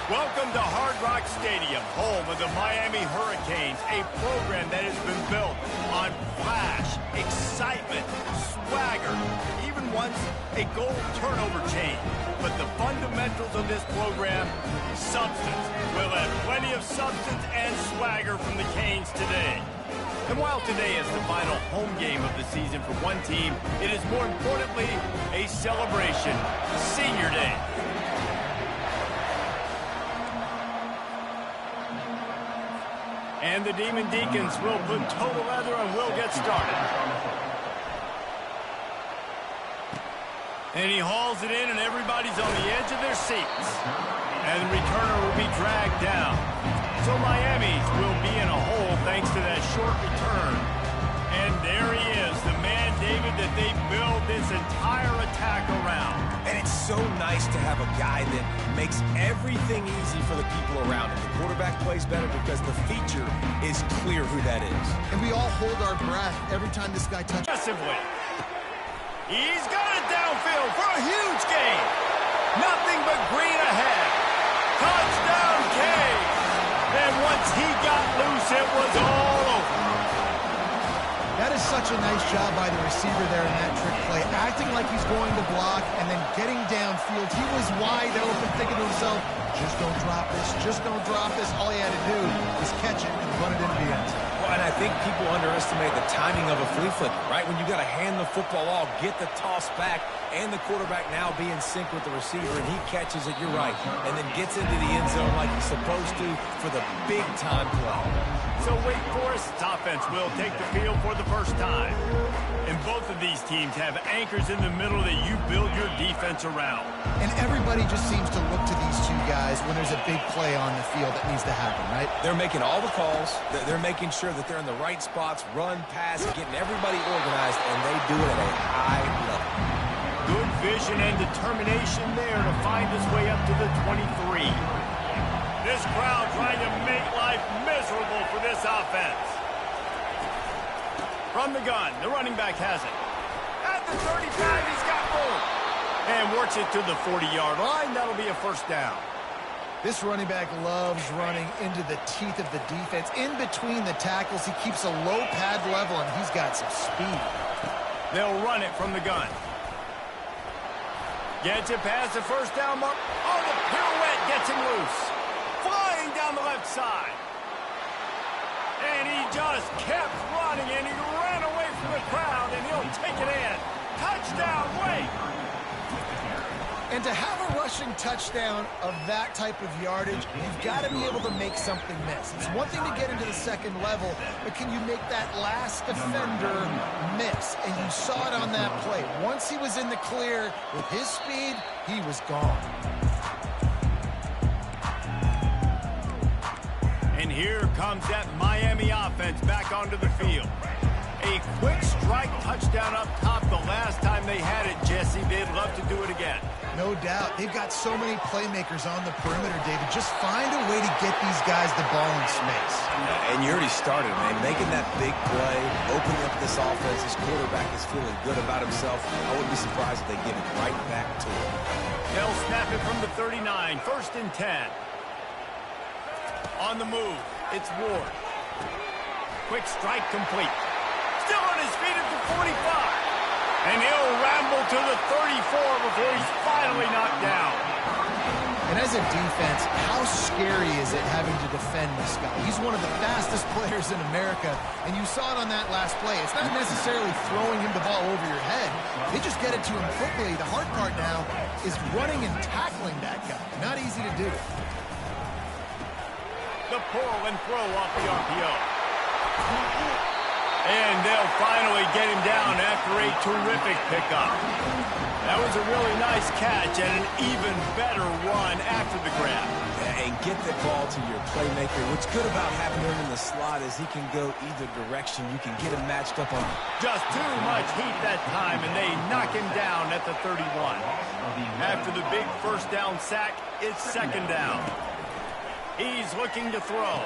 Welcome to Hard Rock Stadium, home of the Miami Hurricanes, a program that has been built on flash, excitement, swagger, even once a goal turnover chain. But the fundamentals of this program, substance. We'll have plenty of substance and swagger from the Canes today. And while today is the final home game of the season for one team, it is more importantly a celebration, Senior Day. And the Demon Deacons will put total leather and we'll get started. And he hauls it in and everybody's on the edge of their seats. And the returner will be dragged down. So Miami will be in a hole thanks to that short return. And there he is, the man, David, that they build this entire attack around. And it's so nice to have a guy that makes everything easy for the people around him. The quarterback plays better because the feature is clear who that is. And we all hold our breath every time this guy touches. Aggressively. He's got it downfield for a huge gain. Nothing but green ahead. Touchdown, Canes. And once he got loose, it was all over. That is such a nice job by the receiver there in that trick play, acting like he's going to block and then getting downfield. He was wide open, thinking to himself, just don't drop this, just don't drop this. All he had to do was catch it and run it into the end zone. Well, and I think people underestimate the timing of a flea flicker, right? When you got to hand the football off, get the toss back, and the quarterback now be in sync with the receiver, and he catches it, you're right, and then gets into the end zone like he's supposed to for the big-time play. So Wake Forest's offense will take the field for the first time. And both of these teams have anchors in the middle that you build your defense around. And everybody just seems to look to these two guys when there's a big play on the field that needs to happen, right? They're making all the calls. They're making sure that they're in the right spots, run, pass, getting everybody organized, and they do it at a high level. Good vision and determination there to find his way up to the 23. This crowd trying to make life miserable for this offense. From the gun, the running back has it. At the 35, he's got room. And works it to the 40-yard line. That'll be a first down. This running back loves running into the teeth of the defense. In between the tackles, he keeps a low pad level, and he's got some speed. They'll run it from the gun. Gets it past the first down mark. Oh, the pirouette gets him loose. Flying down the left side. And he just kept running, and he ran away from the crowd, and he'll take it in. Touchdown, Wake! And to have a rushing touchdown of that type of yardage, you've got to be able to make something miss. It's one thing to get into the second level, but can you make that last defender miss? And you saw it on that play. Once he was in the clear with his speed, he was gone. And here comes that Miami offense back onto the field. A quick strike touchdown up top the last time they had it, Jesse. They'd love to do it again. No doubt. They've got so many playmakers on the perimeter, David. Just find a way to get these guys the ball in space. And you already started, man. Making that big play, opening up this offense. This quarterback is feeling good about himself. I wouldn't be surprised if they give it right back to him. They'll snap it from the 39, 1st and 10. On the move, it's Ward. Quick strike complete. Still on his feet at the 45. And he'll ramble to the 34 before he's finally knocked down. And as a defense, how scary is it having to defend this guy? He's one of the fastest players in America, and you saw it on that last play. It's not necessarily throwing him the ball over your head. They just get it to him quickly. The hard part now is running and tackling that guy. Not easy to do. The pull and throw off the RPO. And they'll finally get him down after a terrific pickup. That was a really nice catch and an even better run after the grab. And get the ball to your playmaker. What's good about having him in the slot is he can go either direction. You can get him matched up on. Just too much heat that time, and they knock him down at the 31. After the big first down sack, it's second down. He's looking to throw.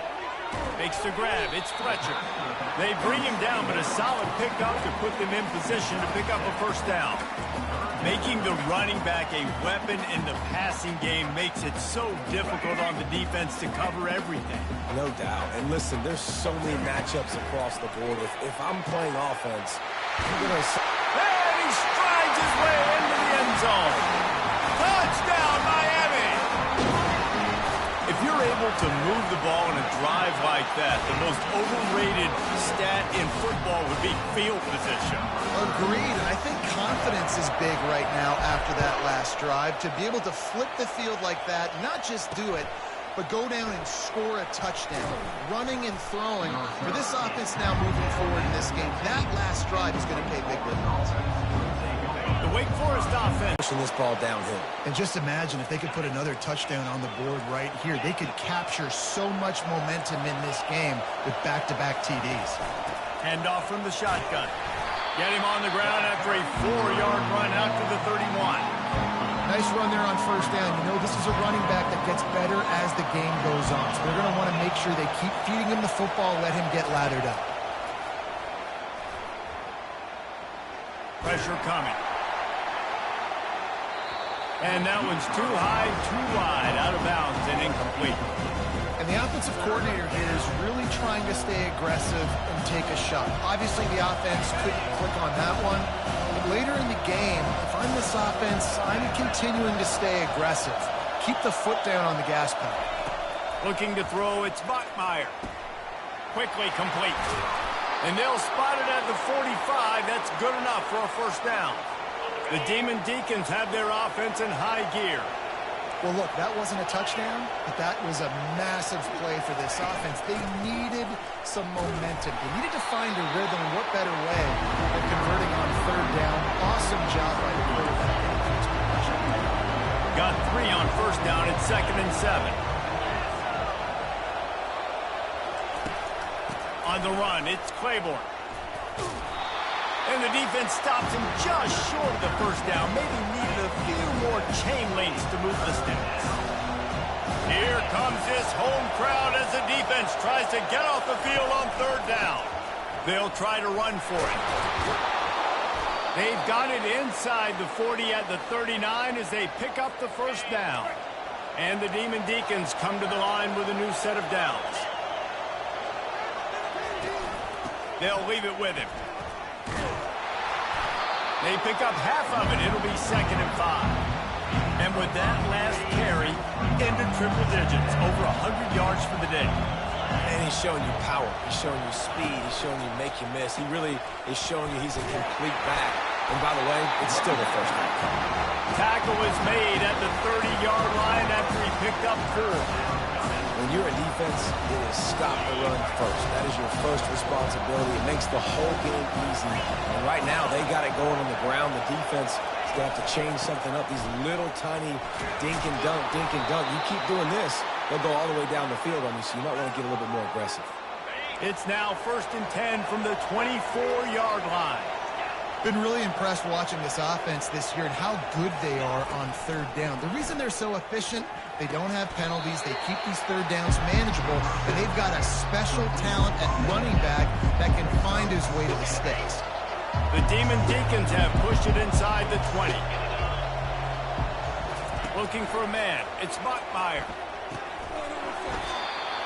Makes the grab. It's Fletcher. They bring him down, but a solid pickup to put them in position to pick up a first down. Making the running back a weapon in the passing game makes it so difficult on the defense to cover everything. No doubt. And listen, there's so many matchups across the board. If I'm playing offense, I'm going to... And he strides his way into the end zone. Touchdown, Miami! If you're able to move the ball in a drive like that, the most overrated stat in football would be field position. Agreed, and I think confidence is big right now after that last drive. To be able to flip the field like that, not just do it, but go down and score a touchdown. Running and throwing, for this offense now moving forward in this game, that last drive is going to pay big dividends. The Wake Forest offense pushing this ball downhill. And just imagine if they could put another touchdown on the board right here. They could capture so much momentum in this game with back-to-back TDs. Handoff from the shotgun. Get him on the ground after a 4-yard run out to the 31. Nice run there on first down. You know, this is a running back that gets better as the game goes on. So they're going to want to make sure they keep feeding him the football, let him get lathered up. Pressure coming. And that one's too high, too wide, out of bounds and incomplete. And the offensive coordinator here is really trying to stay aggressive and take a shot. Obviously, the offense couldn't click on that one. But later in the game, if I'm this offense, I'm continuing to stay aggressive. Keep the foot down on the gas pedal. Looking to throw, it's Bachmeier. Quickly complete. And they'll spot it at the 45. That's good enough for a first down. The Demon Deacons have their offense in high gear. Well, look, that wasn't a touchdown, but that was a massive play for this offense. They needed some momentum. They needed to find a rhythm. What better way than converting on third down? Awesome job by the quarterback. Got 3 on first down at 2nd and 7. On the run, it's Claiborne. And the defense stops him just short of the first down. Maybe needed a few more chain links to move the sticks. Here comes this home crowd as the defense tries to get off the field on third down. They'll try to run for it. They've got it inside the 40 at the 39 as they pick up the first down. And the Demon Deacons come to the line with a new set of downs. They'll leave it with him. They pick up half of it. It'll be 2nd and 5. And with that last carry, into triple digits, over 100 yards for the day. And he's showing you power. He's showing you speed. He's showing you make you miss. He really is showing you he's a complete back. And by the way, it's still the first down. Tackle is made at the 30-yard line after he picked up 4. When you're a defense, it is stop the run first. That is your first responsibility. It makes the whole game easy. And right now, they got it going on the ground. The defense is going to have to change something up. These little tiny dink and dunk, dink and dunk. You keep doing this, they'll go all the way down the field on you, so you might want to get a little bit more aggressive. It's now 1st and 10 from the 24-yard line. Been really impressed watching this offense this year and how good they are on third down. The reason they're so efficient, they don't have penalties, they keep these third downs manageable, and they've got a special talent at running back that can find his way to the sticks. The Demon Deacons have pushed it inside the 20. Looking for a man. It's Bachmeier.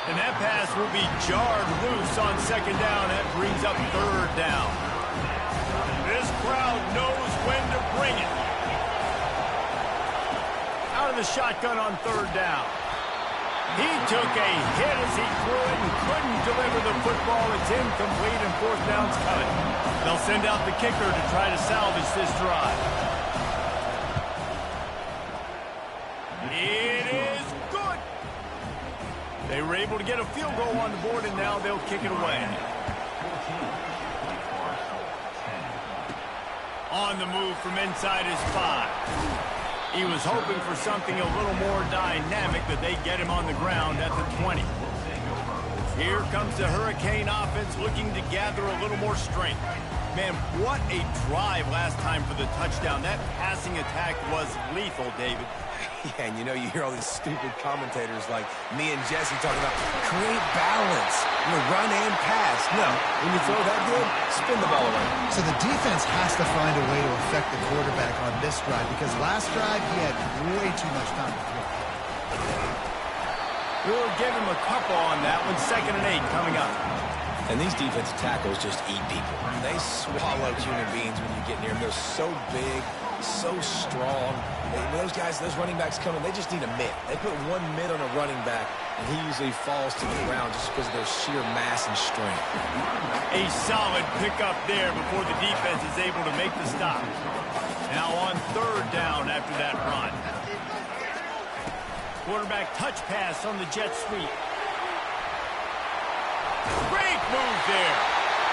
And that pass will be jarred loose on 2nd down. That brings up 3rd down. This crowd knows when to bring it. Out of the shotgun on 3rd down. He took a hit as he threw it and couldn't deliver the football. It's incomplete and 4th down's coming. They'll send out the kicker to try to salvage this drive. It is good. They were able to get a field goal on the board, and now they'll kick it away. On the move from inside his 5. He was hoping for something a little more dynamic, but they get him on the ground at the 20. Here comes the Hurricane offense looking to gather a little more strength. Man, what a drive last time for the touchdown. That passing attack was lethal, David. Yeah, and you hear all these stupid commentators like me and Jesse talking about create balance, run and pass. No, when you throw that good, spin the ball around. So the defense has to find a way to affect the quarterback on this drive because last drive he had way too much time to throw. We'll give him a couple on that one. 2nd and 8 coming up. And these defensive tackles just eat people. They swallow human beings when you get near them. They're so big, so strong. When those running backs come in, they just need a mid. They put one mid on a running back, and he usually falls to the ground just because of their sheer mass and strength. A solid pickup there before the defense is able to make the stop. Now on 3rd down after that run. Quarterback touch pass on the jet sweep. Great move there.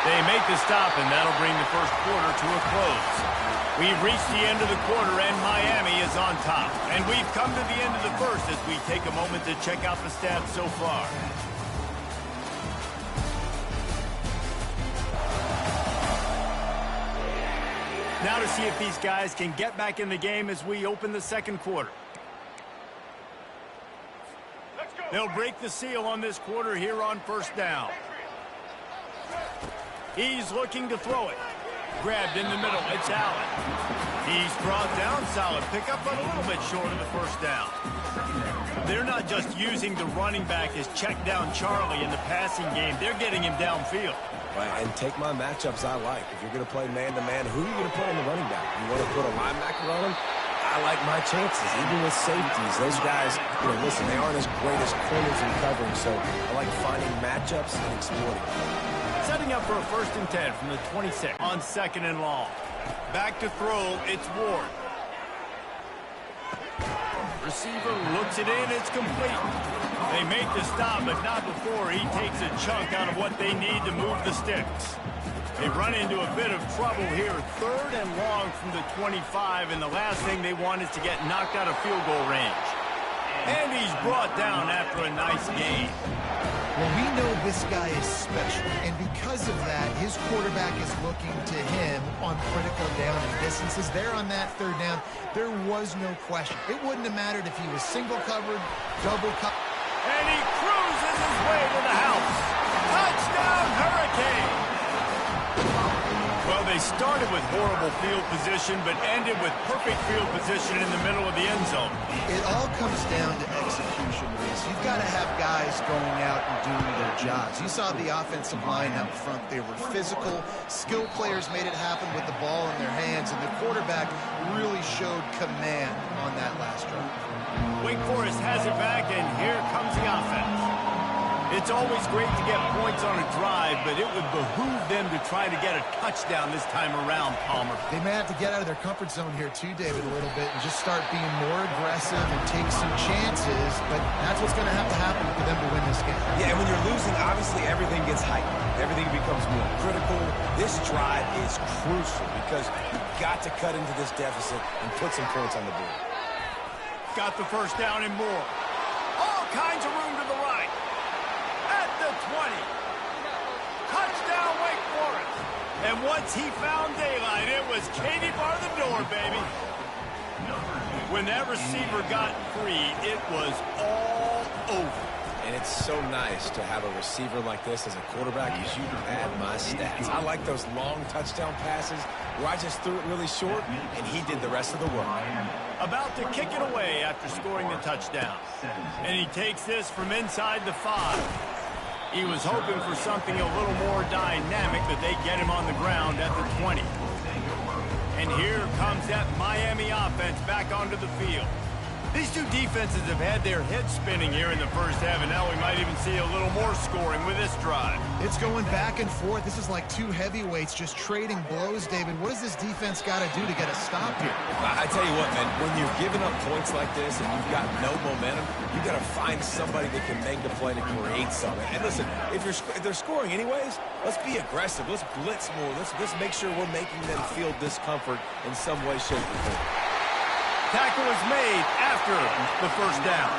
They make the stop, and that'll bring the first quarter to a close. We've reached the end of the quarter, and Miami is on top. And we've come to the end of the first as we take a moment to check out the stats so far. Now to see if these guys can get back in the game as we open the 2nd quarter. They'll break the seal on this quarter here on 1st down. He's looking to throw it. Grabbed in the middle. It's Allen. He's brought down. Solid pickup, but a little bit short of the 1st down. They're not just using the running back as check down Charlie in the passing game. They're getting him downfield. Right, and take my matchups I like. If you're going to play man-to-man, who are you going to put on the running back? You want to put a linebacker on him? I like my chances, even with safeties. Those guys, listen, they aren't as great as corners in covering, so I like finding matchups and exploiting. Setting up for a 1st and 10 from the 26 on 2nd and long. Back to throw, it's Ward. Receiver looks it in, it's complete. They make the stop, but not before he takes a chunk out of what they need to move the sticks. They run into a bit of trouble here. 3rd and long from the 25, and the last thing they want is to get knocked out of field goal range. And he's brought down after a nice gain. Well, we know this guy is special, and because of that, his quarterback is looking to him on critical down and distances. There on that 3rd down, there was no question. It wouldn't have mattered if he was single covered, double covered. And he cruises his way to the house. Touchdown, Hurricane! Well, they started with horrible field position, but ended with perfect field position in the middle of the end zone. It all comes down to execution, Reese. You've got to have guys going out and doing their jobs. You saw the offensive line up front. They were physical. Skilled players made it happen with the ball in their hands, and the quarterback really showed command on that last drive. Wake Forest has it back, and here comes the offense. It's always great to get points on a drive, but it would behoove them to try to get a touchdown this time around, Palmer. They may have to get out of their comfort zone here too, David, a little bit, and just start being more aggressive and take some chances, but that's what's going to have to happen for them to win this game. Yeah, and when you're losing, obviously everything gets heightened. Everything becomes more critical. This drive is crucial because you've got to cut into this deficit and put some points on the board. Got the 1st down and more. All kinds of room to the right. At the 20. Touchdown, Wake Forest. And once he found daylight, it was Katie bar the door, baby. When that receiver got free, it was all over. And it's so nice to have a receiver like this as a quarterback because you can add my stats. I like those long touchdown passes where I just threw it really short and he did the rest of the work. About to kick it away after scoring the touchdown. And he takes this from inside the 5. He was hoping for something a little more dynamic, but they get him on the ground at the 20. And here comes that Miami offense back onto the field. These two defenses have had their heads spinning here in the first half, and now we might even see a little more scoring with this drive. It's going back and forth. This is like two heavyweights just trading blows, David. What does this defense got to do to get a stop here? I tell you what, man, when you're giving up points like this and you've got no momentum, you got to find somebody that can make the play to create something. And listen, if they're scoring anyways, let's be aggressive. Let's blitz more. Let's make sure we're making them feel discomfort in some way, shape, or form. Tackle is made after after the first down.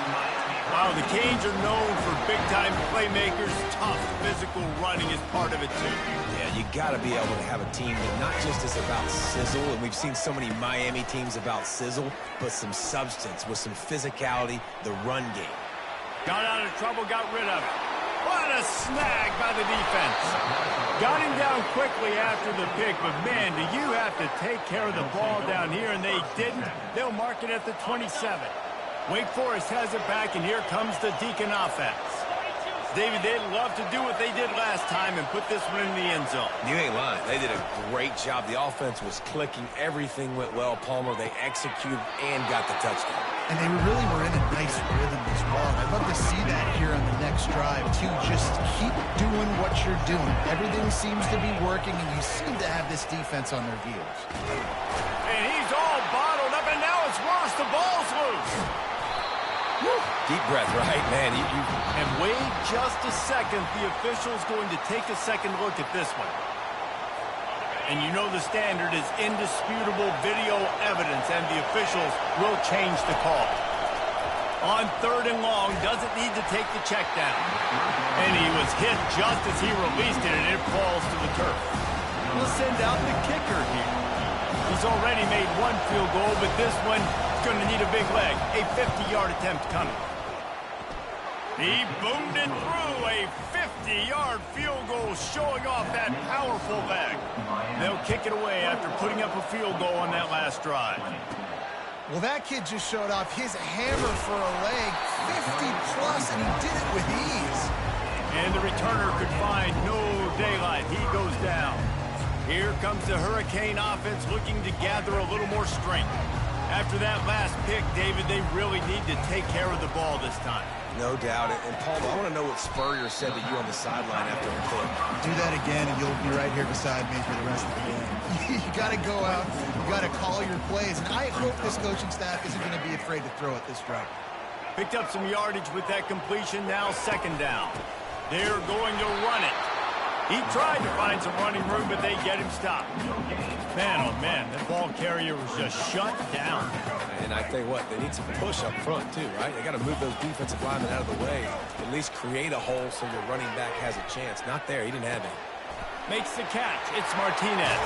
Wow, the Canes are known for big-time playmakers. Tough physical running is part of it, too. Yeah, you got to be able to have a team that not just is about sizzle, and we've seen so many Miami teams about sizzle, but some substance with some physicality, the run game. Got out of trouble, got rid of it. What a snag by the defense. Got him down quickly after the pick, but man, do you have to take care of the ball down here, and they didn't. They'll mark it at the 27. Wake Forest has it back, and here comes the Deacon offense. David, they'd love to do what they did last time and put this one in the end zone. You ain't lying. They did a great job. The offense was clicking. Everything went well. Palmer, they executed and got the touchdown. And they really were in a nice rhythm as well. I'd love to see that here on the next drive, too. Just keep doing what you're doing. Everything seems to be working, and you seem to have this defense on their heels. And he's all bottled up, and now it's worse. The ball's loose. Woo. Deep breath, right, man? And wait just a second. The official's going to take a second look at this one. And you know the standard is indisputable video evidence, and the officials will change the call. On 3rd and long, doesn't need to take the check down. And he was hit just as he released it, and it falls to the turf. We'll send out the kicker here. He's already made one field goal, but this one is going to need a big leg. A 50-yard attempt coming. He boomed it through. A 50-yard field goal showing off that powerful leg. They'll kick it away after putting up a field goal on that last drive. Well, that kid just showed off his hammer for a leg, 50-plus, and he did it with ease. And the returner could find no daylight. He goes down. Here comes the Hurricane offense looking to gather a little more strength. After that last pick, David, they really need to take care of the ball this time. No doubt. And Paul, I want to know what Spurrier said to you on the sideline after the pick. Do that again, and you'll be right here beside me for the rest of the game. You got to go out. You got to call your plays. And I hope this coaching staff isn't going to be afraid to throw at this drive. Picked up some yardage with that completion. Now 2nd down. They're going to run it. He tried to find some running room, but they get him stopped. Man, oh man, that ball carrier was just shut down. And I tell you what, they need some push up front too, right? They got to move those defensive linemen out of the way. At least create a hole so your running back has a chance. Not there. He didn't have it. Makes the catch. It's Martinez.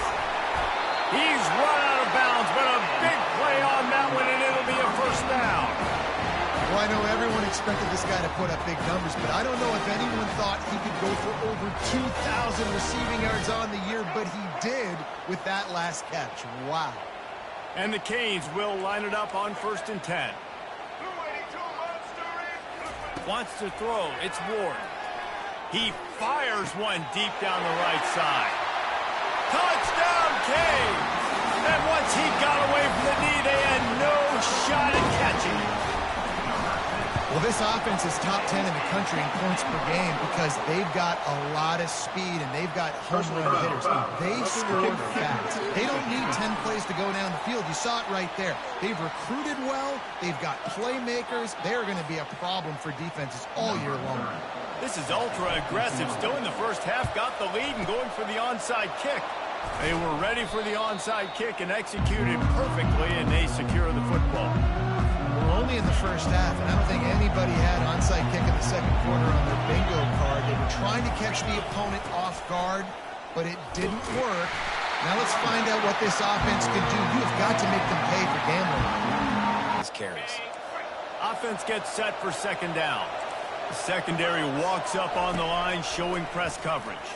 He's run out of bounds, but a big play on that one, and it'll be a 1st down. Well, I know everyone expected this guy to put up big numbers, but I don't know if anyone thought he could go for over 2,000 receiving yards on the year, but he did with that last catch. Wow. And the Canes will line it up on 1st and 10. Wants to throw. It's Ward. He fires one deep down the right side. Touchdown, Canes! And once he got away from the knee, they had no shot at catching it. Well, this offense is top 10 in the country in points per game because they've got a lot of speed and they've got home run hitters. They score fast. They don't need 10 plays to go down the field. You saw it right there. They've recruited well. They've got playmakers. They're going to be a problem for defenses all year long. This is ultra-aggressive. Still in the first half, got the lead and going for the onside kick. They were ready for the onside kick and executed perfectly, and they secure the football. We're only in the first half, and I don't think anybody had onside kick in the 2nd quarter on their bingo card. They were trying to catch the opponent off guard, but it didn't work. Now let's find out what this offense can do. You have got to make them pay for gambling. These carries. Offense gets set for 2nd down. The secondary walks up on the line, showing press coverage.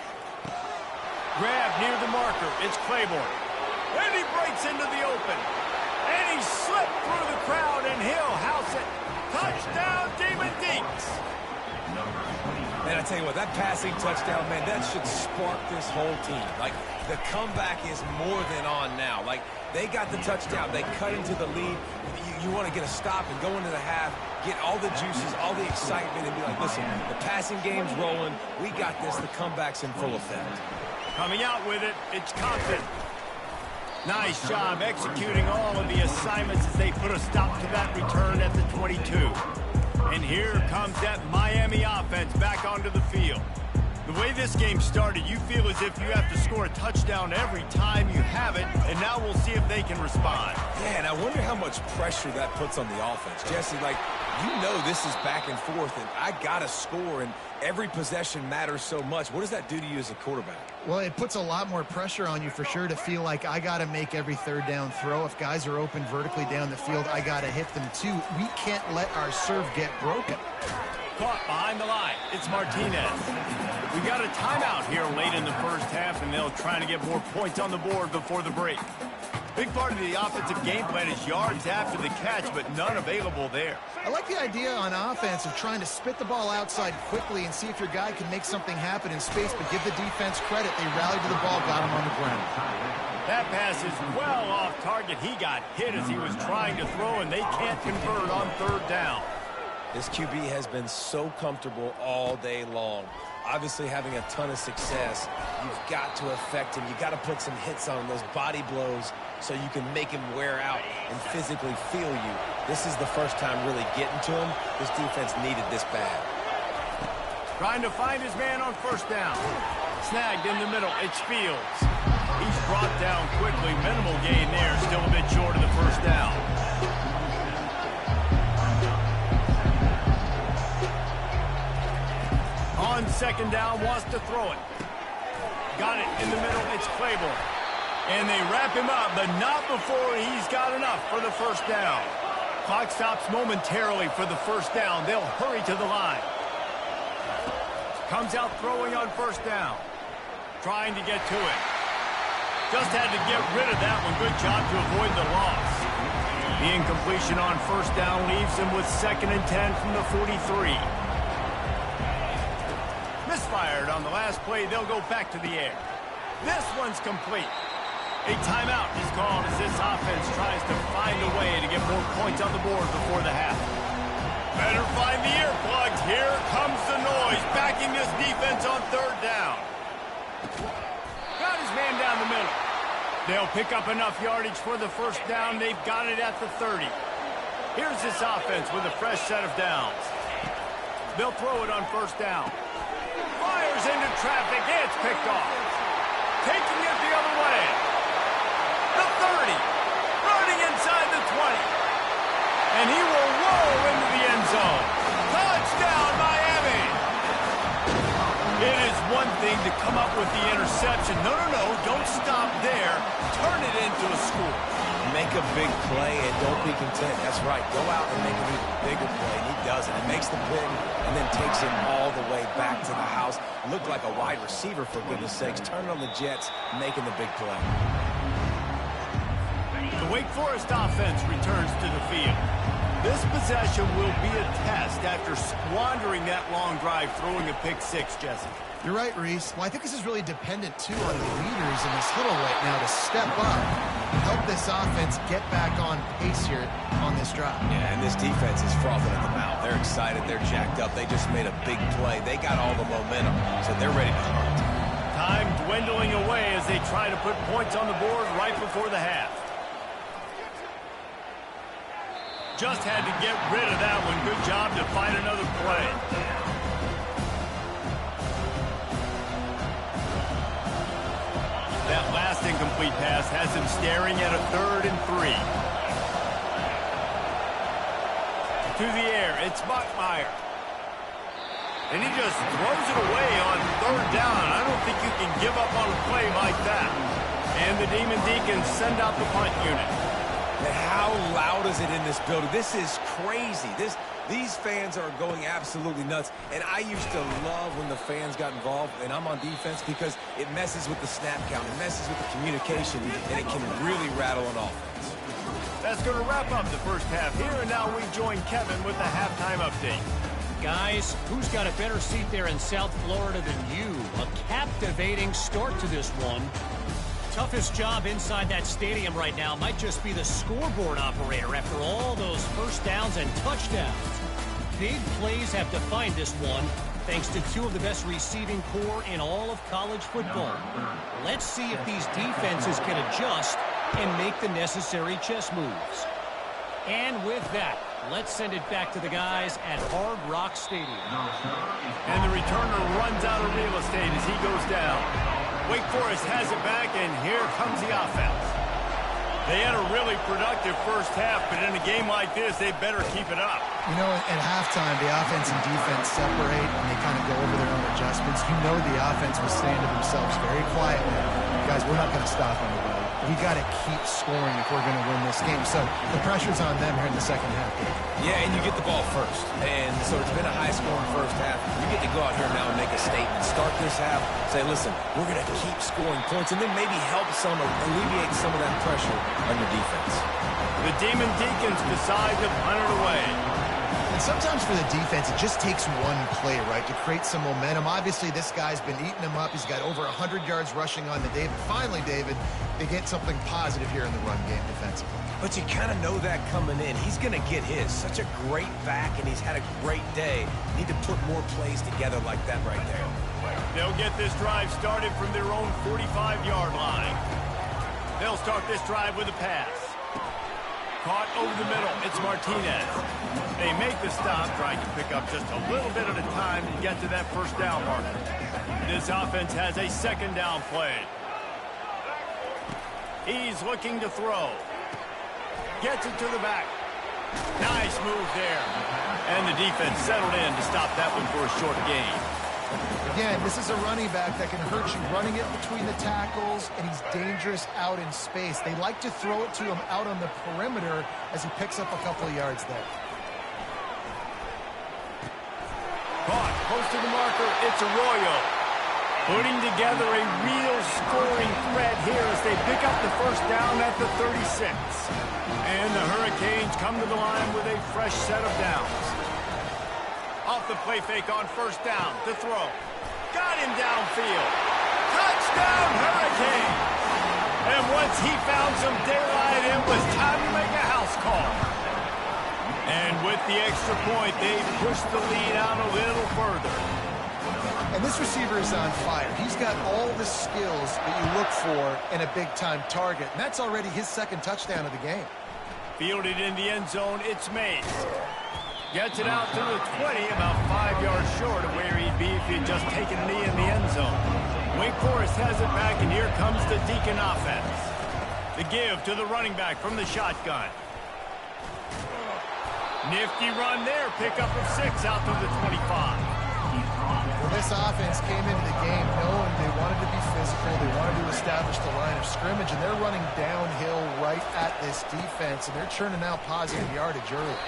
Grab near the marker. It's Claiborne. And he breaks into the open. And he slipped through the crowd, and he'll house it. Touchdown, Damon Dinks. Man, I tell you what, that passing touchdown, man, that should spark this whole team. Like, the comeback is more than on now. Like, they got the touchdown. They cut into the lead. You want to get a stop and go into the half, get all the juices, all the excitement, and be like, listen, the passing game's rolling. We got this. The comeback's in full effect. Coming out with it, it's Compton. Nice job executing all of the assignments as they put a stop to that return at the 22. And here comes that Miami offense back onto the field. The way this game started, you feel as if you have to score a touchdown every time you have it, and now we'll see if they can respond. Yeah, and I wonder how much pressure that puts on the offense. Jesse, like, you know this is back and forth, and I got to score, and every possession matters so much. What does that do to you as a quarterback? Well, it puts a lot more pressure on you for sure to feel like I got to make every third down throw. If guys are open vertically down the field, I got to hit them too. We can't let our serve get broken. Caught behind the line. It's Martinez. We got a timeout here late in the first half, and they'll try to get more points on the board before the break. Big part of the offensive game plan is yards after the catch, but none available there. I like the idea on offense of trying to spit the ball outside quickly and see if your guy can make something happen in space, but give the defense credit. They rallied to the ball, got him on the ground. That pass is well off target. He got hit as he was trying to throw, and they can't convert on third down. This QB has been so comfortable all day long. Obviously having a ton of success. You've got to affect him. You've got to put some hits on those body blows so you can make him wear out and physically feel you. This is the first time really getting to him. This defense needed this bad. Trying to find his man on first down. Snagged in the middle. It's Fields. He's brought down quickly. Minimal gain there. Still a bit short of the first down. On second down, wants to throw it. Got it in the middle. It's Claiborne. And they wrap him up, but not before he's got enough for the first down. Clock stops momentarily for the first down. They'll hurry to the line. Comes out throwing on first down. Trying to get to it. Just had to get rid of that one. Good job to avoid the loss. The incompletion on first down leaves him with 2nd and 10 from the 43. Misfired on the last play. They'll go back to the air. This one's complete. A timeout is called as this offense tries to find a way to get more points on the board before the half. Better find the earplugs. Here comes the noise, backing this defense on third down. Got his man down the middle. They'll pick up enough yardage for the first down. They've got it at the 30. Here's this offense with a fresh set of downs. They'll throw it on first down. Fires into traffic. It's picked off. Taking it the other way. The 30. Running inside the 20. And he will roll into the end zone. Touchdown, Miami. It is one thing to come up with the interception. No, don't stop there. Turn it into a score. Make a big play and don't be content. That's right. Go out and make an even bigger play. And he does it. He makes the pick and then takes him all the way back to the house. Looked like a wide receiver, for goodness sakes. Turning on the Jets, making the big play. The Wake Forest offense returns to the field. This possession will be a test after squandering that long drive, throwing a pick six, Jesse. You're right, Reese. Well, I think this is really dependent, too, on the leaders in this huddle right now to step up and help this offense get back on pace here on this drive. Yeah, and this defense is frothing at the mouth. They're excited. They're jacked up. They just made a big play. They got all the momentum, so they're ready to hunt. Time dwindling away as they try to put points on the board right before the half. Just had to get rid of that one. Good job to find another play. That last incomplete pass has him staring at a 3rd and 3. To the air, it's Bachmeier. And he just throws it away on 3rd down. I don't think you can give up on a play like that. And the Demon Deacons send out the punt unit. And how loud is it in this building? This is crazy. These fans are going absolutely nuts. And I used to love when the fans got involved, and I'm on defense, because it messes with the snap count. It messes with the communication, and it can really rattle an offense. That's going to wrap up the first half here, and now we join Kevin with the halftime update. Guys, who's got a better seat there in South Florida than you? A captivating start to this one. Toughest job inside that stadium right now might just be the scoreboard operator after all those first downs and touchdowns. Big plays have defined this one, thanks to 2 of the best receiving core in all of college football. Let's see if these defenses can adjust and make the necessary chess moves. And with that, Let's send it back to the guys at Hard Rock Stadium. And the returner runs out of real estate as he goes down. Wake Forest has it back, and here comes the offense. They had a really productive first half, but in a game like this, they better keep it up. You know, at halftime, the offense and defense separate, and they kind of go over their own adjustments. You know the offense was saying to themselves very quietly, guys, we're not going to stop anybody. We got to keep scoring if we're going to win this game. So the pressure's on them here in the second half. Yeah, and you get the ball first. And so it's been a high-scoring first half. You get to go out here now and make a statement. Start this half, say, listen, we're going to keep scoring points, and then maybe help alleviate some of that pressure on your defense. The Demon Deacons decide to punt it away. And sometimes for the defense, it just takes one play, right, to create some momentum. Obviously, this guy's been eating him up. He's got over 100 yards rushing on the day. But finally, David, they get something positive here in the run game defensively. But you kind of know that coming in. He's going to get his. Such a great back, and he's had a great day. Need to put more plays together like that right there. They'll get this drive started from their own 45-yard line. They'll start this drive with a pass. Caught over the middle. It's Martinez. They make the stop, trying to pick up just a little bit at a time to get to that first down marker. This offense has a second down play. He's looking to throw. Gets it to the back. Nice move there. And the defense settled in to stop that one for a short gain. Again, this is a running back that can hurt you running it between the tackles, and he's dangerous out in space. They like to throw it to him out on the perimeter as he picks up a couple of yards there. Caught close to the marker. It's Arroyo. Putting together a real scoring threat here as they pick up the first down at the 36. And the Hurricanes come to the line with a fresh set of downs. Off the play fake on first down to throw. Got him downfield. Touchdown, Hurricane! And once he found some daylight, it was time to make a house call. And with the extra point, they pushed the lead out a little further. And this receiver is on fire. He's got all the skills that you look for in a big-time target. And that's already his second touchdown of the game. Fielded in the end zone, it's Mays. Gets it out to the 20, about 5 yards short of where he'd be if he'd just taken a knee in the end zone. Wake Forest has it back, and here comes the Deacon offense. The give to the running back from the shotgun. Nifty run there, pickup of 6 out to the 25. Well, this offense came into the game knowing they wanted to be physical, they wanted to establish the line of scrimmage, and they're running downhill right at this defense, and they're churning out positive yardage early.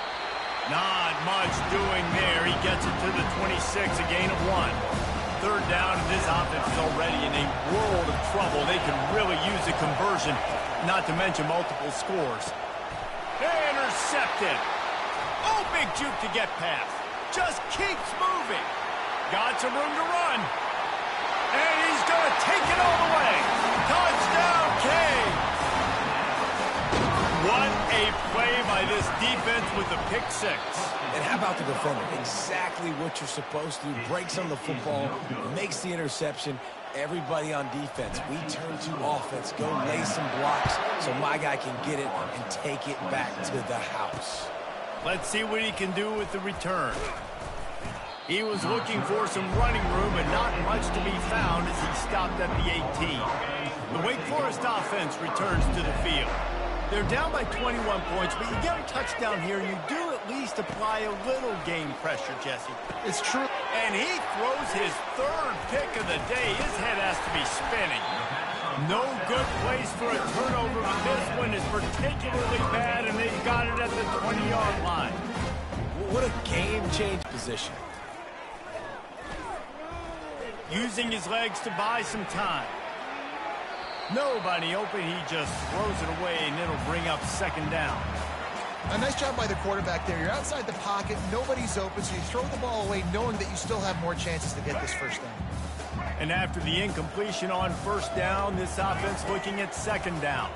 Not much doing there. He gets it to the 26, a gain of 1. Third down, and this offense is already in a world of trouble. They can really use a conversion, not to mention multiple scores. Intercepted. Oh, big juke to get past. Just keeps moving. Got some room to run. And he's going to take it all the way. Touchdown, Canes. What a play by this defense with the pick 6. And how about the defender? Exactly what you're supposed to do. Breaks on the football, makes the interception. Everybody on defense, we turn to offense. Go lay some blocks so my guy can get it and take it back to the house. Let's see what he can do with the return. He was looking for some running room, but not much to be found as he stopped at the 18. The Wake Forest offense returns to the field. They're down by 21 points, but you get a touchdown here, you do at least apply a little game pressure, Jesse. It's true. And he throws his third pick of the day. His head has to be spinning. No good place for a turnover, but this one is particularly bad, and they've got it at the 20-yard line. What a game-change position. Using his legs to buy some time. Nobody open, he just throws it away, and it'll bring up second down. A nice job by the quarterback there. You're outside the pocket, nobody's open, so you throw the ball away knowing that you still have more chances to get this first down. And after the incompletion on first down, this offense looking at second down.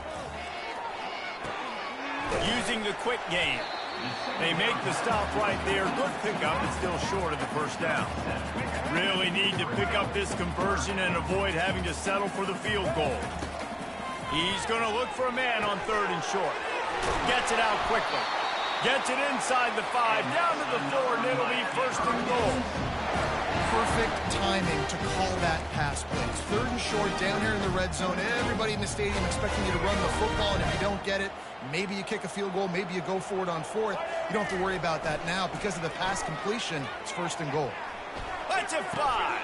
Using the quick game. They make the stop right there. Good pickup, but still short of the first down. Really need to pick up this conversion and avoid having to settle for the field goal. He's going to look for a man on third and short. Gets it out quickly. Gets it inside the 5, down to the 4, and it'll be first and goal. Perfect timing to call that pass play. It's 3rd and short down here in the red zone. Everybody in the stadium expecting you to run the football, and if you don't get it, maybe you kick a field goal, maybe you go for it on 4th. You don't have to worry about that now. Because of the pass completion, it's first and goal. Let's it fly.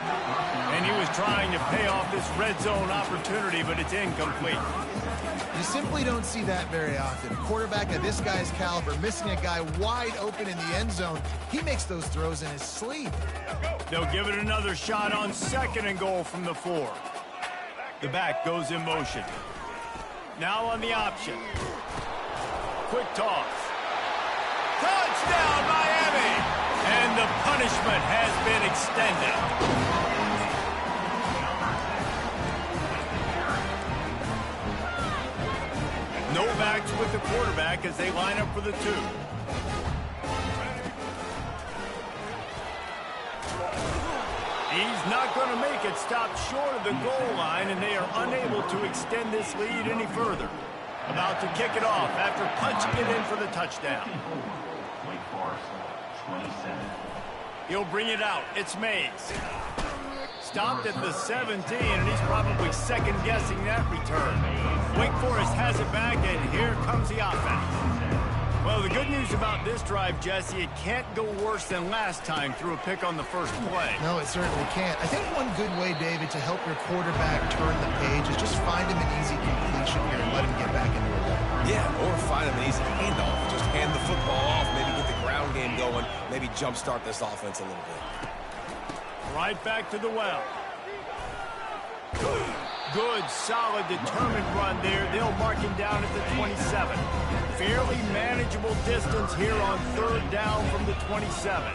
And he was trying to pay off this red zone opportunity, but it's incomplete. You simply don't see that very often. A quarterback of this guy's caliber missing a guy wide open in the end zone. He makes those throws in his sleep. They'll give it another shot on 2nd and goal from the 4. The back goes in motion. Now on the option. Quick toss. Touchdown, Miami! And the punishment has been extended. No backs with the quarterback as they line up for the 2. He's not going to make it. Stopped short of the goal line, and they are unable to extend this lead any further. About to kick it off after punching it in for the touchdown. He'll bring it out. It's Mays. Stopped at the 17, and he's probably second-guessing that return. Wake Forest has it back, and here comes the offense. Well, the good news about this drive, Jesse, it can't go worse than last time through a pick on the first play. No, it certainly can't. I think one good way, David, to help your quarterback turn the page is just find him an easy completion here and let him get back into it. Yeah, or find him an easy handoff. Just hand the football off, maybe get the ground game going, maybe jumpstart this offense a little bit. Right back to the well. Good, solid, determined run there. They'll mark him down at the 27. Fairly manageable distance here on 3rd down from the 27.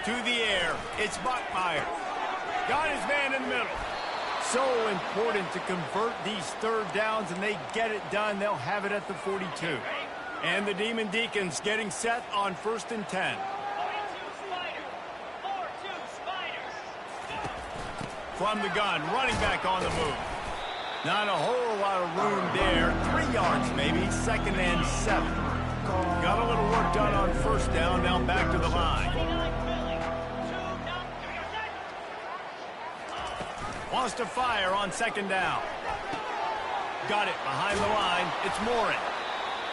To the air, it's Bachmeier. Got his man in the middle. So important to convert these 3rd downs, and they get it done. They'll have it at the 42. And the Demon Deacons getting set on 1st and 10. From the gun, running back on the move. Not a whole lot of room there. 3 yards maybe, 2nd and 7. Got a little work done on 1st down, now back to the line. Wants to fire on 2nd down. Got it behind the line. It's Morin.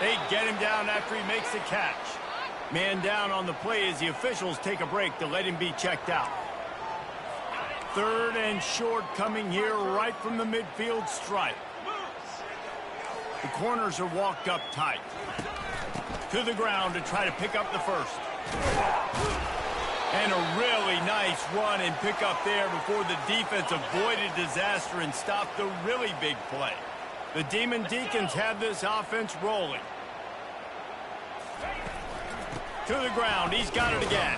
They get him down after he makes the catch. Man down on the play as the officials take a break to let him be checked out. 3rd and short coming here right from the midfield stripe. The corners are walked up tight. To the ground to try to pick up the 1st. And a really nice run and pick up there before the defense avoided disaster and stopped the really big play. The Demon Deacons have this offense rolling. To the ground. He's got it again.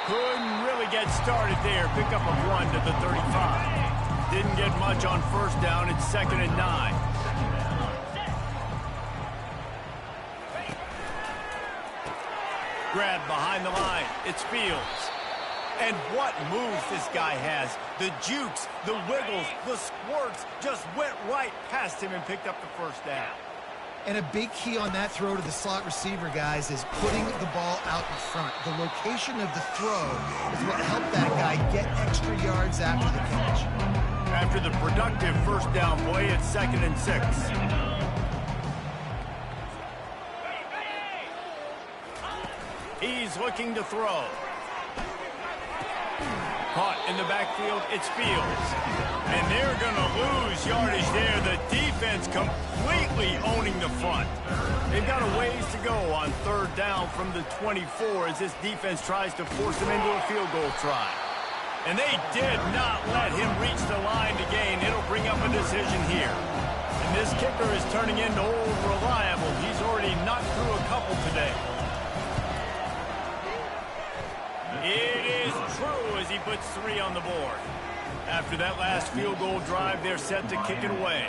Couldn't really get started there. Pick up a 1 to the 35. Didn't get much on 1st down. It's 2nd and 9. Grab behind the line. It's Fields. And what moves this guy has. The jukes, the wiggles, the squirts just went right past him and picked up the 1st down. And a big key on that throw to the slot receiver, guys, is putting the ball out in front. The location of the throw is what helped that guy get extra yards after the catch. After the productive 1st down play, it's 2nd and 6. He's looking to throw. Caught in the backfield, it's Fields. And they're going to lose yardage there. The defense completely owning the front. They've got a ways to go on 3rd down from the 24 as this defense tries to force them into a field goal try. And they did not let him reach the line to gain. It'll bring up a decision here. And this kicker is turning into old reliable. He's already knocked through a couple today. It is true as he puts 3 on the board. After that last field goal drive, they're set to kick it away.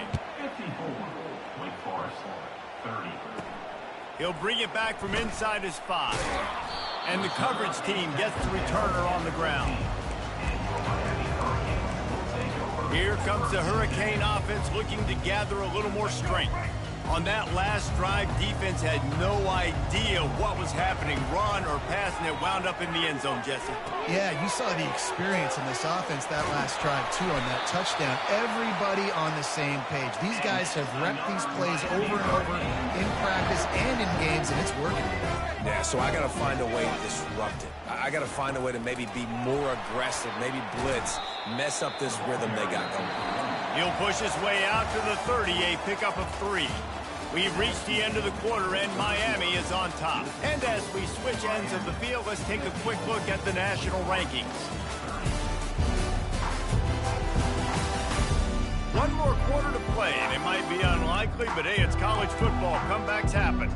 He'll bring it back from inside his 5. And the coverage team gets the returner on the ground. Here comes the Hurricane offense looking to gather a little more strength. On that last drive, defense had no idea what was happening. Run or pass, and it wound up in the end zone, Jesse. Yeah, you saw the experience in this offense that last drive, too, on that touchdown. Everybody on the same page. These guys have repped these plays over and over in practice and in games, and it's working. Yeah, so I got to find a way to disrupt it. I got to find a way to maybe be more aggressive, maybe blitz, mess up this rhythm they got going. He'll push his way out to the 30, a pickup of 3. We've reached the end of the quarter, and Miami is on top. And as we switch ends of the field, let's take a quick look at the national rankings. One more quarter to play, and it might be unlikely, but hey, it's college football. Comebacks happen.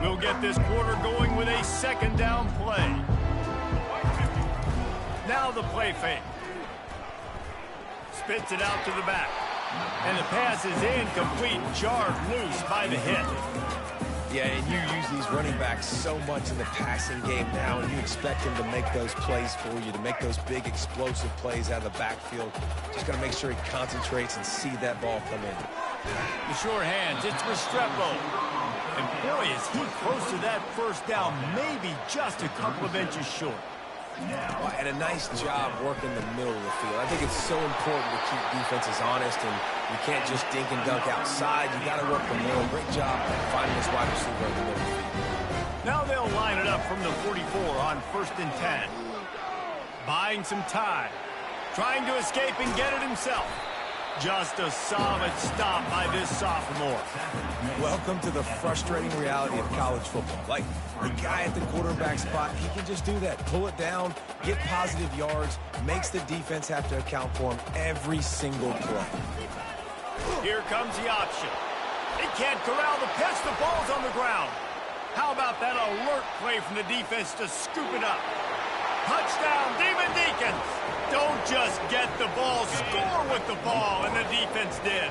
We'll get this quarter going with a second down play. Now the play fake. Spits it out to the back. And the pass is incomplete, jarred loose by the hit. Yeah, and you use these running backs so much in the passing game now, and you expect them to make those plays for you, to make those big explosive plays out of the backfield. Just got to make sure he concentrates and see that ball come in. The sure hands, it's Restrepo. And boy, is he close to that first down, maybe just a couple of inches short. And a nice job working the middle of the field. I think it's so important to keep defenses honest, and you can't just dink and dunk outside. You got to work the middle. Great job finding this wide receiver in the middle of the field. Now they'll line it up from the 44 on 1st and 10. Buying some time. Trying to escape and get it himself. Just a solid stop by this sophomore. Welcome to the frustrating reality of college football. Like, the guy at the quarterback spot, he can just do that. Pull it down, get positive yards, makes the defense have to account for him every single play. Here comes the option. They can't corral the pitch. The ball's on the ground. How about that alert play from the defense to scoop it up? Touchdown, Demon Deacons. Don't just get the ball, score with the ball, and the defense did.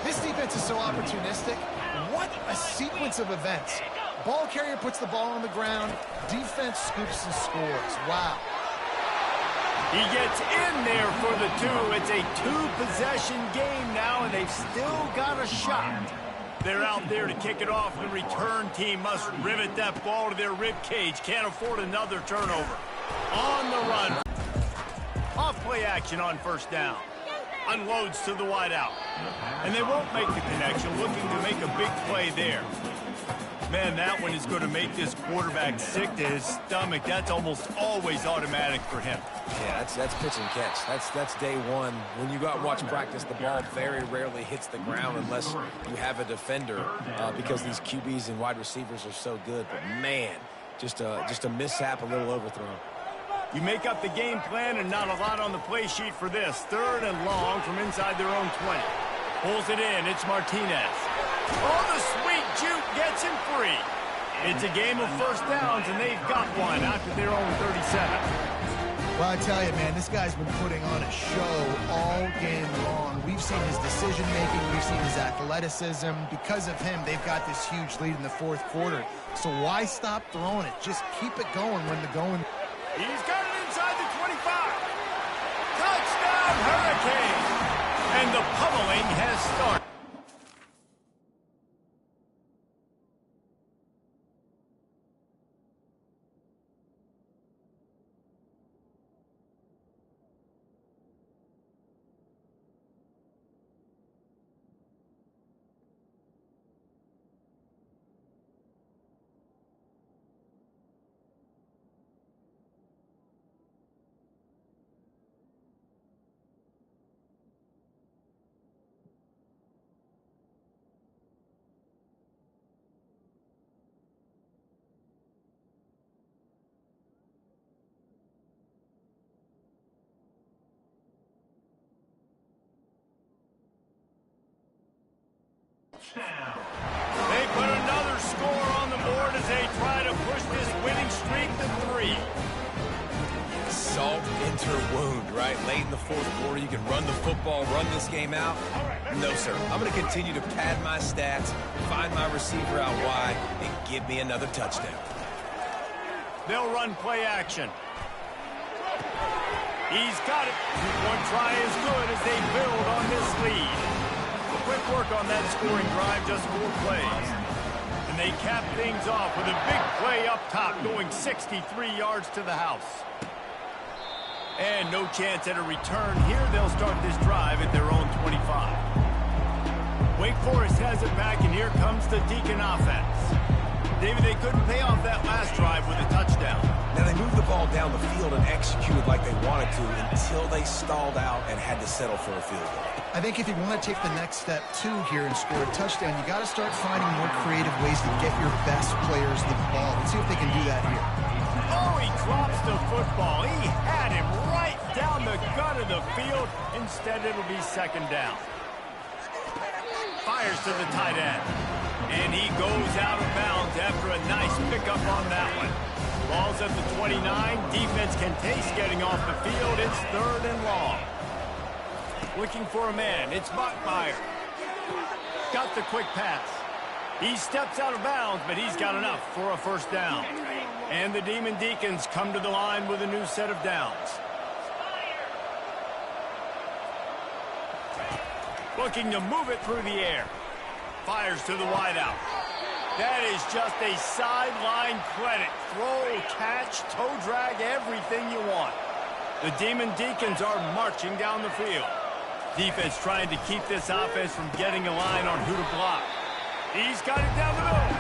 This defense is so opportunistic. What a sequence of events. Ball carrier puts the ball on the ground. Defense scoops and scores. Wow. He gets in there for the 2. It's a 2-possession game now, and they've still got a shot. They're out there to kick it off. The return team must rivet that ball to their rib cage. Can't afford another turnover. On the run. Off play action on 1st down. Unloads to the wideout. And they won't make the connection. Looking to make a big play there. Man, that one is going to make this quarterback sick to his stomach. That's almost always automatic for him. Yeah, that's pitch and catch. That's day one. When you go out and watch practice, the ball very rarely hits the ground unless you have a defender because these QBs and wide receivers are so good. But man, just a mishap, a little overthrown. You make up the game plan and not a lot on the play sheet for this. 3rd and long from inside their own 20. Pulls it in. It's Martinez. Oh, the sweet juke gets him free. It's a game of 1st downs, and they've got one out to their own 37. Well, I tell you, man, this guy's been putting on a show all game long. We've seen his decision-making. We've seen his athleticism. Because of him, they've got this huge lead in the 4th quarter. So why stop throwing it? Just keep it going when the going... He's got it inside the 25. Touchdown, Hurricanes. And the pummeling has started. They put another score on the board as they try to push this winning streak to 3. Salt into her wound, right? Late in the 4th quarter, you can run the football, run this game out. No, sir. I'm going to continue to pad my stats, find my receiver out wide, and give me another touchdown. They'll run play action. He's got it. Two-point try is good as they build on this lead. Quick work on that scoring drive, just 4 plays. And they cap things off with a big play up top, going 63 yards to the house. And no chance at a return here. They'll start this drive at their own 25. Wake Forest has it back, and here comes the Deacon offense. David, they couldn't pay off that last drive with a touchdown. Now, they moved the ball down the field and executed like they wanted to until they stalled out and had to settle for a field goal. I think if you want to take the next step, too, here and score a touchdown, you got to start finding more creative ways to get your best players the ball. Let's see if they can do that here. Oh, he drops the football. He had him right down the gut of the field. Instead, it'll be second down. Fires to the tight end. And he goes out of bounds after a nice pickup on that one. Ball's at the 29. Defense can taste getting off the field. It's 3rd and long. Looking for a man. It's Bachmeier. Got the quick pass. He steps out of bounds, but he's got enough for a first down. And the Demon Deacons come to the line with a new set of downs. Looking to move it through the air. Fires to the wideout. That is just a sideline credit. Throw, catch, toe drag, everything you want. The Demon Deacons are marching down the field. Defense trying to keep this offense from getting a line on who to block. He's got it down the middle.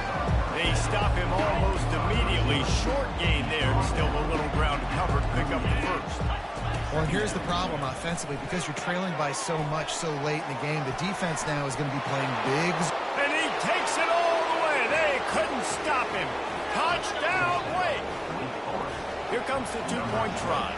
They stop him almost immediately. Short gain there. Still a little ground to cover to pick up the first. Well, here's the problem offensively. Because you're trailing by so much so late in the game, the defense now is going to be playing bigs. And he takes it all the way. They couldn't stop him. Touchdown, Wake. Here comes the two-point try.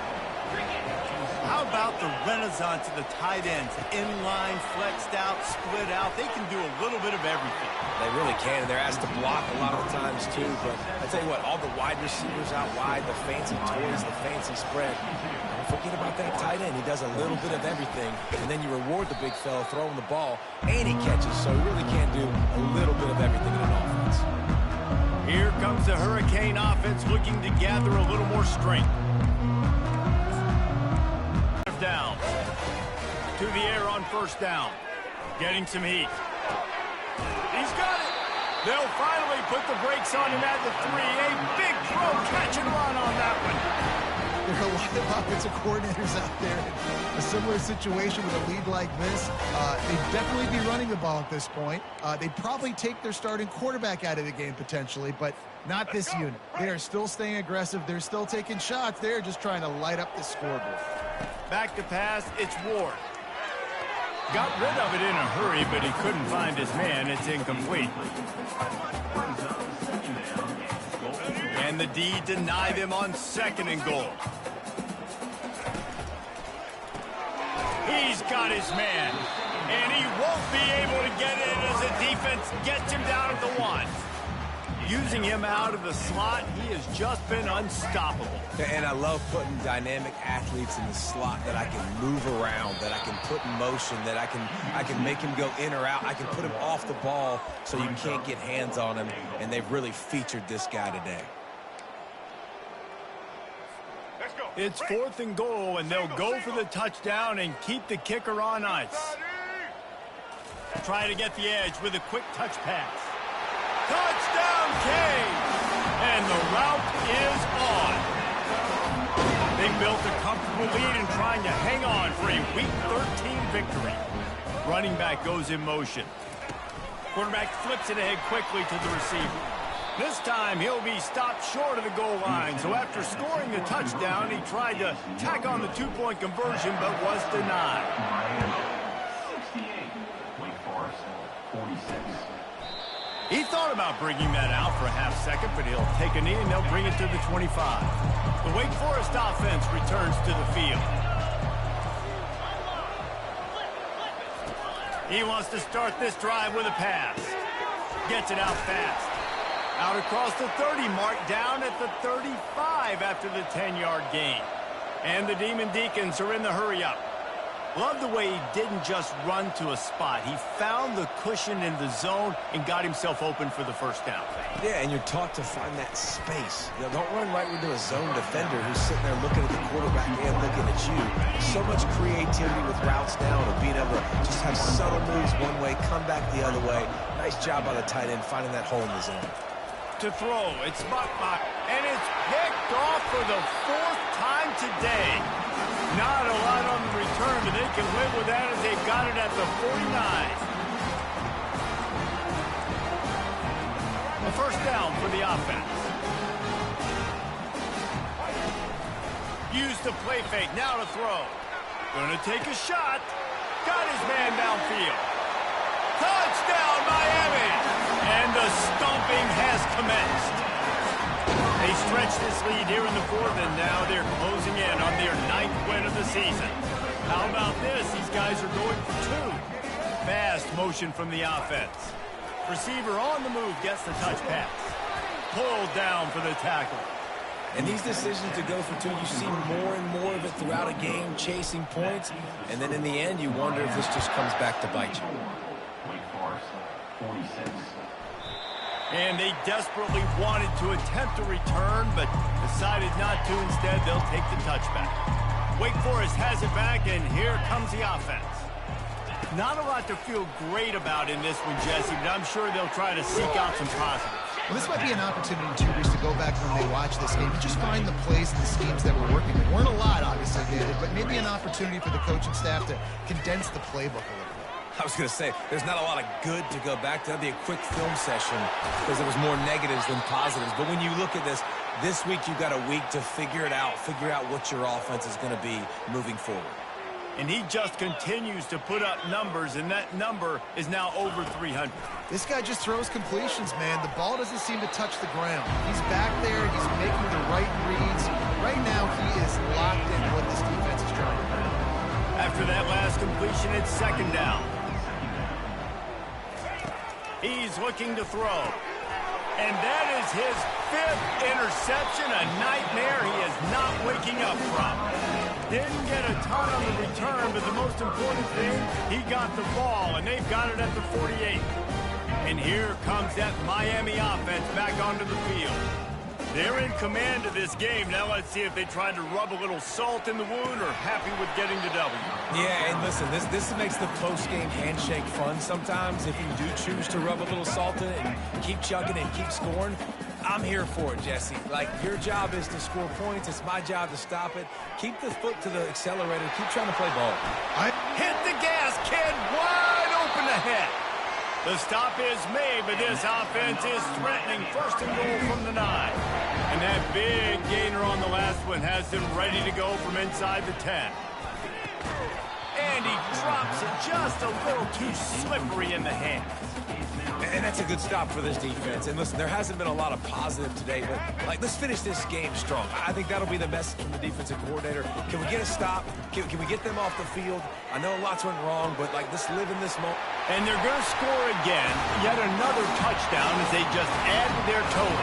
How about the renaissance of the tight ends? Inline, flexed out, split out. They can do a little bit of everything. They really can, and they're asked to block a lot of the times, too. But I tell you what, all the wide receivers out wide, the fancy toys, the fancy spread. Don't forget about that tight end. He does a little bit of everything, and then you reward the big fella throwing the ball, and he catches. So he really can do a little bit of everything in an offense. Here comes the Hurricane offense looking to gather a little more strength. Down to the air on first down, getting some heat. He's got it. They'll finally put the brakes on him at the 3. A big throw, catch and run on that one. There are a lot of offensive coordinators out there in a similar situation with a lead like this. They'd definitely be running the ball at this point. They'd probably take their starting quarterback out of the game potentially, but not this unit. They are still staying aggressive. They're still taking shots. They're just trying to light up the scoreboard. Back to pass, it's Ward. Got rid of it in a hurry, but he couldn't find his man. It's incomplete. And the D denied him on 2nd and goal. He's got his man, and he won't be able to get in as the defense gets him down at the 1. Using him out of the slot, he has just been unstoppable. And I love putting dynamic athletes in the slot that I can move around, that I can put in motion, that I can make him go in or out. I can put him off the ball so you can't get hands on him, and they've really featured this guy today. It's 4th and goal, and they'll go for the touchdown and keep the kicker on ice. Try to get the edge with a quick touch pass. Touchdown, Kane! And the route is on. They built a comfortable lead and trying to hang on for a Week 13 victory. Running back goes in motion. Quarterback flips it ahead quickly to the receiver. This time, he'll be stopped short of the goal line. So after scoring the touchdown, he tried to tack on the two-point conversion, but was denied. 68, Wake Forest, 46. He thought about bringing that out for a half second, but he'll take a knee and they'll bring it to the 25. The Wake Forest offense returns to the field. He wants to start this drive with a pass. Gets it out fast. Out across the 30 mark, down at the 35 after the 10-yard gain. And the Demon Deacons are in the hurry-up. Love the way he didn't just run to a spot. He found the cushion in the zone and got himself open for the first down. Yeah, and you're taught to find that space. You know, don't run right into a zone defender who's sitting there looking at the quarterback and looking at you. So much creativity with routes now and being able to just have subtle moves one way, come back the other way. Nice job by the tight end finding that hole in the zone. To throw, it's Buckmeyer, and it's picked off for the 4th time today. Not a lot on the return, but they can live with that as they've got it at the 49. A first down for the offense. Use the play fake, now to throw. Gonna take a shot. Got his man downfield. Touchdown, Miami! And the stomping has commenced. They stretch this lead here in the 4th, and now they're closing in on their 9th win of the season. How about this? These guys are going for 2. Fast motion from the offense. Receiver on the move gets the touch pass. Pulled down for the tackle. And these decisions to go for 2, you see more and more of it throughout a game, chasing points. And then in the end, you wonder if this just comes back to bite you. Wake Forest, 46. And they desperately wanted to attempt a return, but decided not to. Instead, they'll take the touchback. Wake Forest has it back, and here comes the offense. Not a lot to feel great about in this one, Jesse, but I'm sure they'll try to seek out some positives. Well, this might be an opportunity in 2 weeks to go back when they watch this game and just find the plays and the schemes that were working. There weren't a lot, obviously, David, but maybe an opportunity for the coaching staff to condense the playbook a little bit. I was going to say, there's not a lot of good to go back to. That'd be a quick film session because there was more negatives than positives. But when you look at this week you've got a week to figure it out, figure out what your offense is going to be moving forward. And he just continues to put up numbers, and that number is now over 300. This guy just throws completions, man. The ball doesn't seem to touch the ground. He's back there. He's making the right reads. Right now, he is locked in what this defense is trying to do. After that last completion, it's 2nd down. He's looking to throw. And that is his 5th interception, a nightmare he is not waking up from. Didn't get a ton on the return, but the most important thing, he got the ball, and they've got it at the 48. And here comes that Miami offense back onto the field. They're in command of this game. Now let's see if they try to rub a little salt in the wound or happy with getting the W. Yeah, and listen, this makes the post-game handshake fun sometimes. If you do choose to rub a little salt in it and keep chugging and keep scoring, I'm here for it, Jesse. Like, your job is to score points. It's my job to stop it. Keep the foot to the accelerator. Keep trying to play ball. Hit the gas, kid. Wide open ahead. The stop is made, but this offense is threatening. 1st and goal from the 9. And that big gainer on the last one has them ready to go from inside the 10. And he drops it just a little too slippery in the hands. And that's a good stop for this defense. And listen, there hasn't been a lot of positive today, but like, let's finish this game strong. I think that'll be the message from the defensive coordinator. Can we get a stop? Can we get them off the field? I know lots went wrong, but like, let's live in this moment. And they're going to score again. Yet another touchdown as they just add to their total.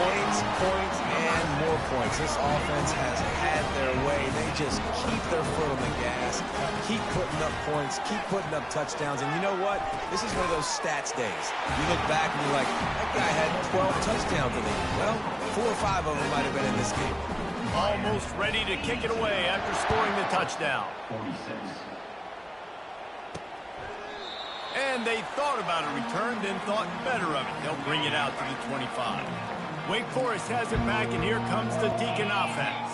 Points, and more points. This offense has had their way. They just keep their foot on the gas, keep putting up points, keep putting up touchdowns. And you know what? This is one of those stats days. You look back and you're like, that guy had 12 touchdowns in it. Well, 4 or 5 of them might have been in this game. Almost ready to kick it away after scoring the touchdown. 46. And they thought about a return, then thought better of it. They'll bring it out to the 25. Wake Forest has it back, and here comes the Deacon offense.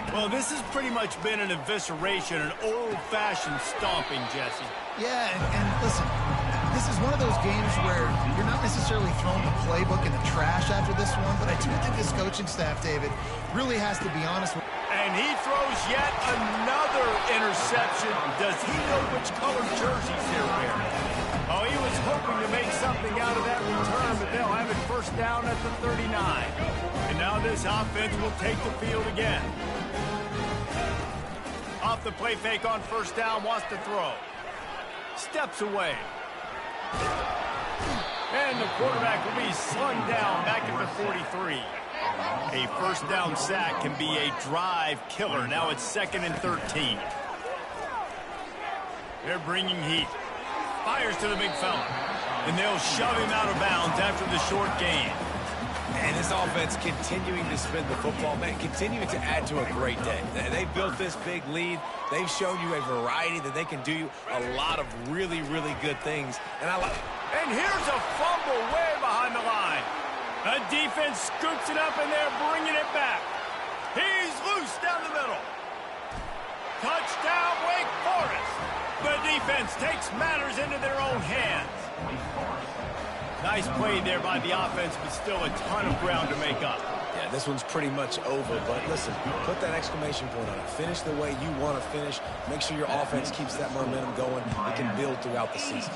Well, this has pretty much been an evisceration, an old-fashioned stomping, Jesse. Yeah, and listen, this is one of those games where you're not necessarily throwing the playbook in the trash after this one, but I do think this coaching staff, David, really has to be honest with. And he throws yet another interception. Does he know which color jerseys they're wearing? Oh, he was hoping to make something out of that return, but they'll have it 1st down at the 39. And now this offense will take the field again. Off the play fake on 1st down, wants to throw. Steps away. And the quarterback will be slung down back at the 43. A 1st down sack can be a drive killer. Now it's 2nd and 13. They're bringing heat. Fires to the big fella. And they'll shove him out of bounds after the short gain. And this offense continuing to spin the football, man, continuing to add to a great day. They built this big lead. They've shown you a variety that they can do a lot of really, really good things. And here's a fumble way behind the line. The defense scoops it up, and they're bringing it back. He's loose down the middle. Touchdown, Wake Forest. The defense takes matters into their own hands. Nice play there by the offense, but still a ton of ground to make up. Yeah, this one's pretty much over, but listen, put that exclamation point on it. Finish the way you want to finish. Make sure your offense keeps that momentum going. It can build throughout the season.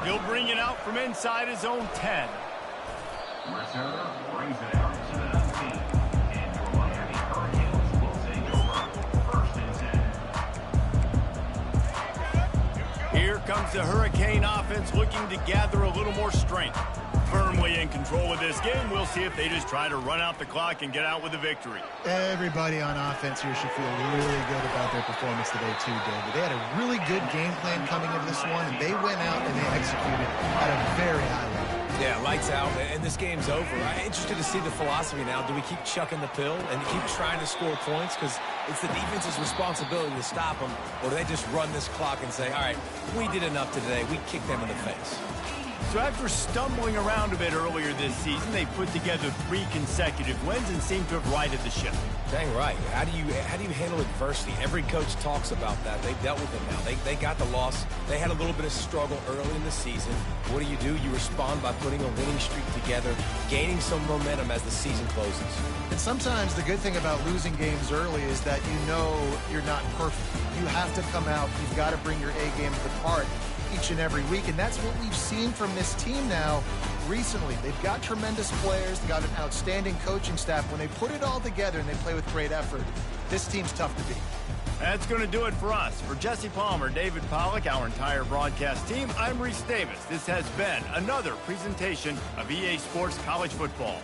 He'll bring it out from inside his own 10. Returner brings it out to the 19. And your Miami Hurricanes will take over 1st and 10. Here comes the Hurricane offense looking to gather a little more strength. Firmly in control of this game. We'll see if they just try to run out the clock and get out with a victory. Everybody on offense here should feel really good about their performance today too, David. They had a really good game plan coming into this one, and they went out and they executed at a very high level. Yeah, lights out, and this game's over. I'm interested to see the philosophy now. Do we keep chucking the pill and keep trying to score points? Because it's the defense's responsibility to stop them. Or do they just run this clock and say, all right, we did enough today. We kicked them in the face. So after stumbling around a bit earlier this season, they put together 3 consecutive wins and seem to have righted the ship. Dang right. How do you handle adversity? Every coach talks about that. They've dealt with it now. They got the loss. They had a little bit of struggle early in the season. What do? You respond by putting a winning streak together, gaining some momentum as the season closes. And sometimes the good thing about losing games early is that you know you're not perfect. You have to come out. You've got to bring your A game to the part each and every week, and that's what we've seen from this team now recently. They've got tremendous players. They've got an outstanding coaching staff. When they put it all together and they play with great effort, this team's tough to beat. That's going to do it for us. For Jesse Palmer, David Pollack, our entire broadcast team, I'm Reese Davis. This has been another presentation of EA Sports College Football.